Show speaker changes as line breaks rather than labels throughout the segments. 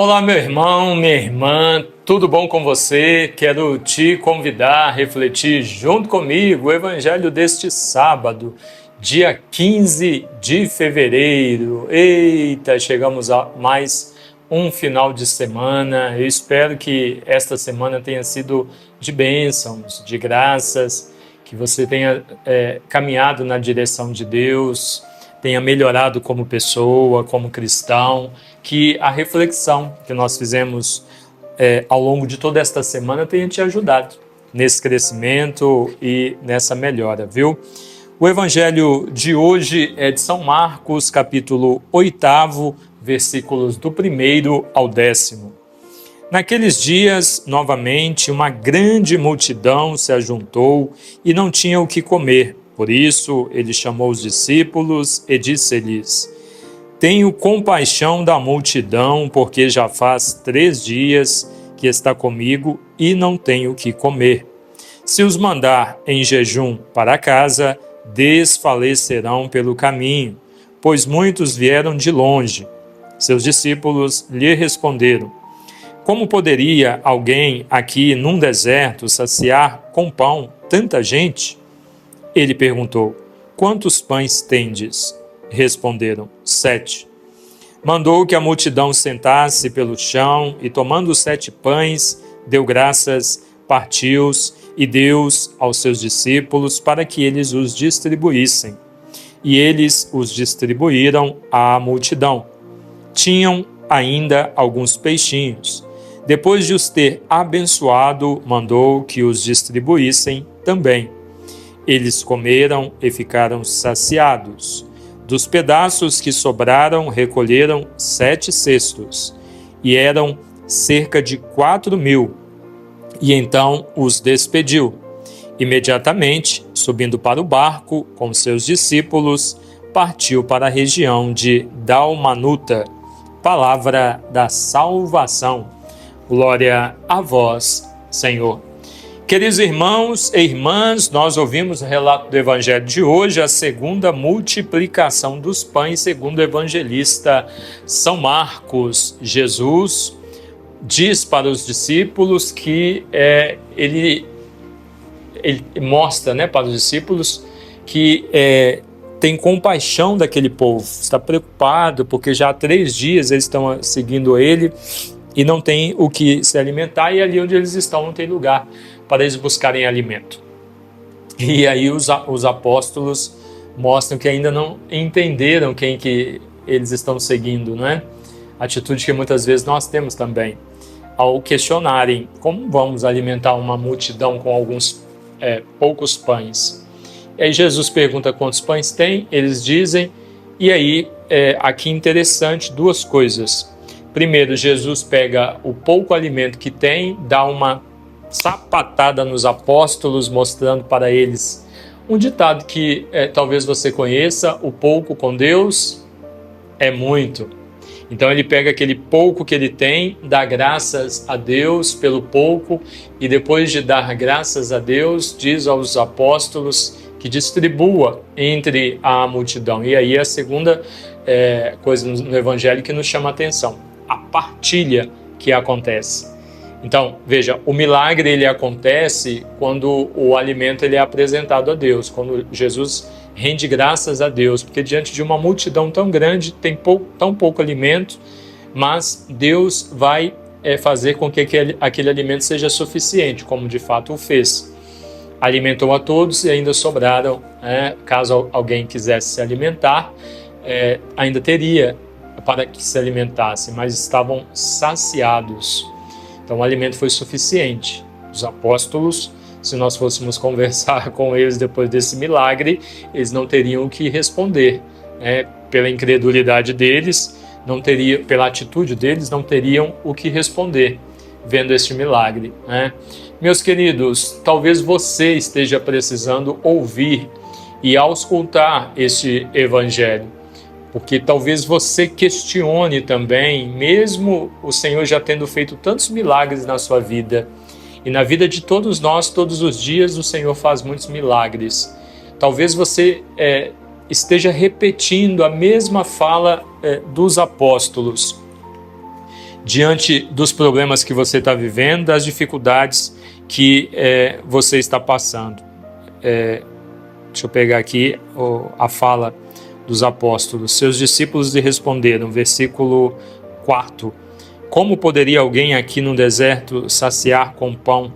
Olá, meu irmão, minha irmã, tudo bom com você? Quero te convidar a refletir junto comigo o evangelho deste sábado, dia 15 de fevereiro. Eita, chegamos a mais um final de semana. Eu espero que esta semana tenha sido de bênçãos, de graças, que você tenha caminhado na direção de Deus, tenha melhorado como pessoa, como cristão, que a reflexão que nós fizemos ao longo de toda esta semana tenha te ajudado nesse crescimento e nessa melhora, viu? O evangelho de hoje é de São Marcos, capítulo 8, versículos do 1º ao 10º. Naqueles dias, novamente, uma grande multidão se ajuntou e não tinha o que comer. Por isso, ele chamou os discípulos e disse-lhes: Tenho compaixão da multidão, porque já faz 3 dias que está comigo e não tenho o que comer. Se os mandar em jejum para casa, desfalecerão pelo caminho, pois muitos vieram de longe. Seus discípulos lhe responderam: Como poderia alguém aqui num deserto saciar com pão tanta gente? Ele perguntou: Quantos pães tendes? Responderam: 7. Mandou que a multidão sentasse pelo chão e, tomando os 7 pães, deu graças, partiu-os e deu-os aos seus discípulos para que eles os distribuíssem. E eles os distribuíram à multidão. Tinham ainda alguns peixinhos. Depois de os ter abençoado, mandou que os distribuíssem também. Eles comeram e ficaram saciados. Dos pedaços que sobraram, recolheram 7 cestos, e eram cerca de 4.000. E então os despediu. Imediatamente, subindo para o barco com seus discípulos, partiu para a região de Dalmanuta. Palavra da salvação. Glória a vós, Senhor. Queridos irmãos e irmãs, nós ouvimos o relato do evangelho de hoje, a segunda multiplicação dos pães, segundo o evangelista São Marcos. Jesus diz para os discípulos que ele mostra para os discípulos que tem compaixão daquele povo, está preocupado porque já há 3 dias eles estão seguindo ele e não tem o que se alimentar, e ali onde eles estão não tem lugar para eles buscarem alimento. E aí os apóstolos mostram que ainda não entenderam quem que eles estão seguindo, né? Atitude que muitas vezes nós temos também, ao questionarem como vamos alimentar uma multidão com alguns poucos pães. E aí Jesus pergunta quantos pães tem, eles dizem, e aí aqui interessante 2 coisas. Primeiro, Jesus pega o pouco alimento que tem, dá uma sapatada nos apóstolos, mostrando para eles um ditado que talvez você conheça: o pouco com Deus é muito. Então ele pega aquele pouco que ele tem, dá graças a Deus pelo pouco, e depois de dar graças a Deus, diz aos apóstolos que distribua entre a multidão. E aí a segunda coisa no evangelho que nos chama a atenção: a partilha que acontece. Então, veja, o milagre ele acontece quando o alimento ele é apresentado a Deus, quando Jesus rende graças a Deus, porque diante de uma multidão tão grande, tem tão pouco alimento, mas Deus vai fazer com que aquele alimento seja suficiente, como de fato o fez. Alimentou a todos e ainda sobraram, caso alguém quisesse se alimentar, ainda teria para que se alimentasse, mas estavam saciados. Então o alimento foi suficiente. Os apóstolos, se nós fôssemos conversar com eles depois desse milagre, eles não teriam o que responder. Pela incredulidade deles, pela atitude deles, não teriam o que responder vendo este milagre. Meus queridos, talvez você esteja precisando ouvir e auscultar este evangelho, porque talvez você questione também, mesmo o Senhor já tendo feito tantos milagres na sua vida, e na vida de todos nós, todos os dias, o Senhor faz muitos milagres. Talvez você esteja repetindo a mesma fala dos apóstolos. diante dos problemas que você está vivendo, das dificuldades que você está passando. Deixa eu pegar aqui a fala dos apóstolos. Seus discípulos lhe responderam, versículo 4. Como poderia alguém aqui no deserto saciar com pão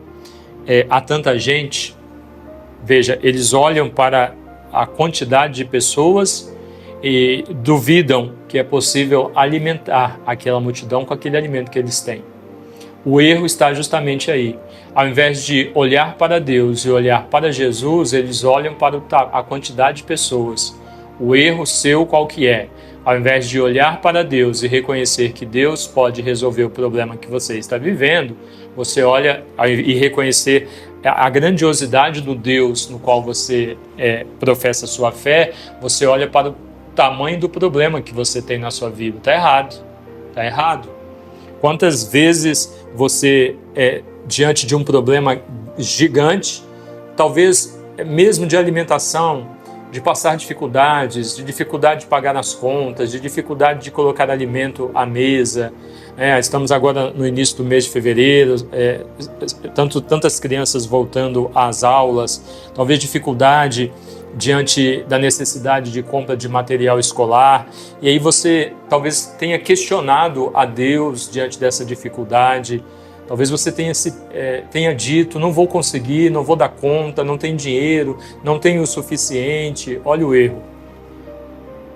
a tanta gente? Veja, eles olham para a quantidade de pessoas e duvidam que é possível alimentar aquela multidão com aquele alimento que eles têm. O erro está justamente aí. Ao invés de olhar para Deus e olhar para Jesus, eles olham para a quantidade de pessoas. O erro seu qual que é? Ao invés de olhar para Deus e reconhecer que Deus pode resolver o problema que você está vivendo, você olha e reconhecer a grandiosidade do Deus no qual você professa sua fé, você olha para o tamanho do problema que você tem na sua vida. Está errado. Está errado. Quantas vezes você, diante de um problema gigante, talvez mesmo de alimentação, de passar dificuldades, de dificuldade de pagar as contas, de dificuldade de colocar alimento à mesa. Estamos agora no início do mês de fevereiro, tantas crianças voltando às aulas, talvez dificuldade diante da necessidade de compra de material escolar, e aí você talvez tenha questionado a Deus diante dessa dificuldade. Talvez você tenha dito, não vou conseguir, não vou dar conta, não tenho dinheiro, não tenho o suficiente. Olha o erro.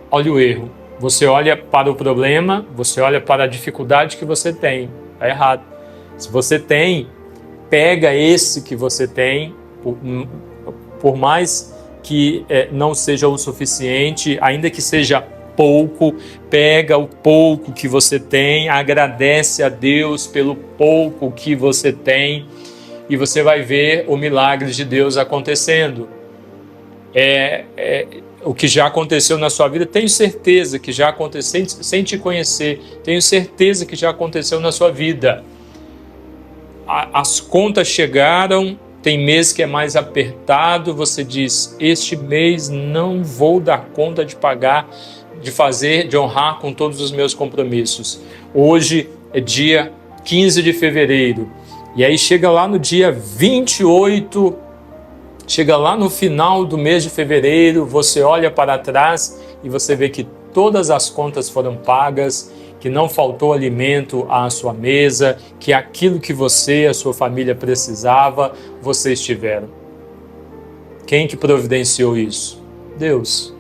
Olha o erro. Você olha para o problema, você olha para a dificuldade que você tem. Está errado. Se você tem, pega esse que você tem, por mais que não seja o suficiente, ainda que seja pouco, pega o pouco que você tem, agradece a Deus pelo pouco que você tem e você vai ver o milagre de Deus acontecendo. O que já aconteceu na sua vida, tenho certeza que já aconteceu, sem te conhecer, tenho certeza que já aconteceu na sua vida. As contas chegaram, tem mês que é mais apertado, você diz, este mês não vou dar conta de pagar, de honrar com todos os meus compromissos. Hoje é dia 15 de fevereiro, e aí chega lá no dia 28, chega lá no final do mês de fevereiro, você olha para trás e você vê que todas as contas foram pagas, que não faltou alimento à sua mesa, que aquilo que você e a sua família precisava, vocês tiveram. Quem que providenciou isso? Deus.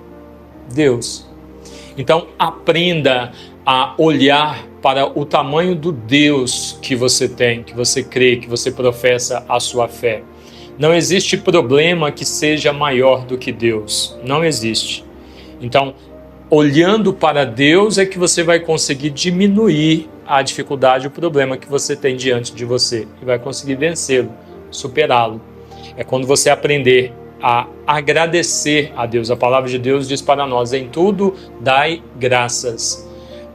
Deus. Então, aprenda a olhar para o tamanho do Deus que você tem, que você crê, que você professa a sua fé. Não existe problema que seja maior do que Deus. Não existe. Então, olhando para Deus é que você vai conseguir diminuir a dificuldade, o problema que você tem diante de você. E vai conseguir vencê-lo, superá-lo. É quando você aprender a agradecer a Deus. A palavra de Deus diz para nós, em tudo dai graças.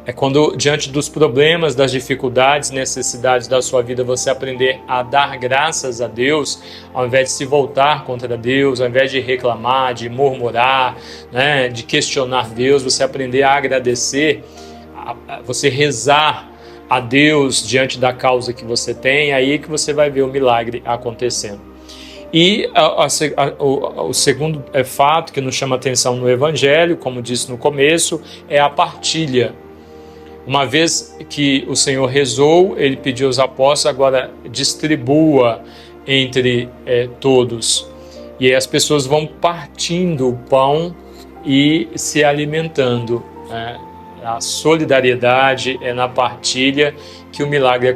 É quando, diante dos problemas, das dificuldades, necessidades da sua vida, você aprender a dar graças a Deus, ao invés de se voltar contra Deus, ao invés de reclamar, de murmurar, né, de questionar Deus, você aprender a agradecer, você rezar a Deus diante da causa que você tem, aí que você vai ver o milagre acontecendo. E o segundo fato que nos chama atenção no Evangelho, como disse no começo, é a partilha. Uma vez que o Senhor rezou, ele pediu aos apóstolos, agora distribua entre todos. E aí as pessoas vão partindo o pão e se alimentando. A solidariedade é na partilha que o milagre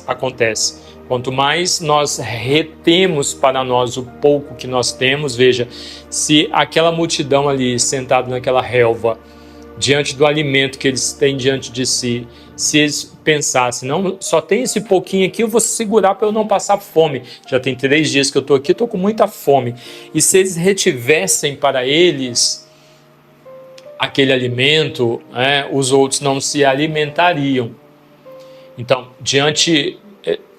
acontece. Quanto mais nós retemos para nós o pouco que nós temos, veja, se aquela multidão ali sentada naquela relva, diante do alimento que eles têm diante de si, se eles pensassem, não, só tem esse pouquinho aqui, eu vou segurar para eu não passar fome. Já tem 3 dias que eu estou aqui, estou com muita fome. E se eles retivessem para eles aquele alimento, os outros não se alimentariam. Então, diante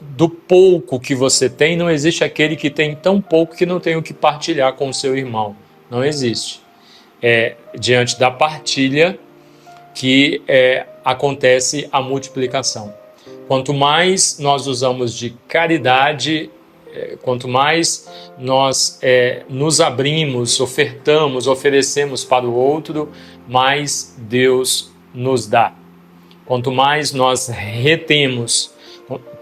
do pouco que você tem, não existe aquele que tem tão pouco que não tem o que partilhar com o seu irmão. Não existe. Diante da partilha que acontece a multiplicação. Quanto mais nós usamos de caridade, quanto mais nós nos abrimos, oferecemos para o outro, mais Deus nos dá. Quanto mais nós retemos,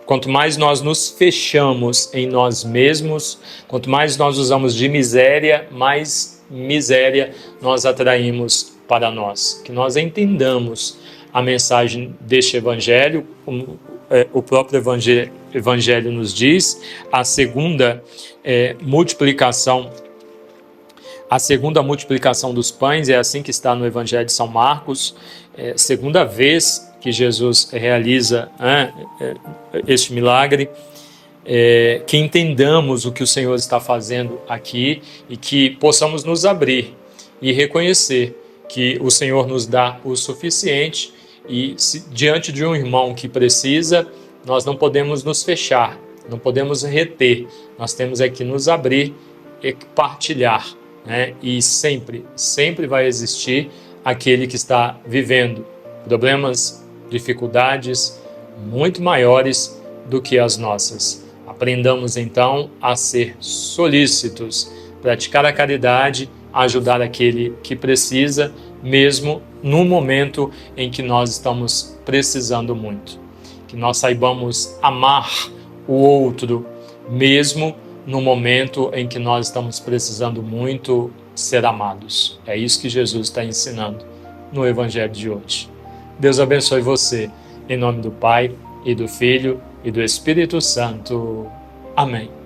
quanto mais nós nos fechamos em nós mesmos, quanto mais nós usamos de miséria, mais miséria nós atraímos para nós. Que nós entendamos a mensagem deste Evangelho, como o próprio Evangelho nos diz, a segunda multiplicação dos pães, é assim que está no Evangelho de São Marcos, segunda vez que Jesus realiza este milagre, que entendamos o que o Senhor está fazendo aqui e que possamos nos abrir e reconhecer que o Senhor nos dá o suficiente e diante de um irmão que precisa, nós não podemos nos fechar, não podemos reter, nós temos que nos abrir e partilhar, né? E sempre vai existir aquele que está vivendo problemas, dificuldades muito maiores do que as nossas. Aprendamos então a ser solícitos, praticar a caridade, ajudar aquele que precisa, mesmo no momento em que nós estamos precisando muito. Que nós saibamos amar o outro, mesmo no momento em que nós estamos precisando muito ser amados. É isso que Jesus está ensinando no Evangelho de hoje. Deus abençoe você, em nome do Pai, e do Filho, e do Espírito Santo. Amém.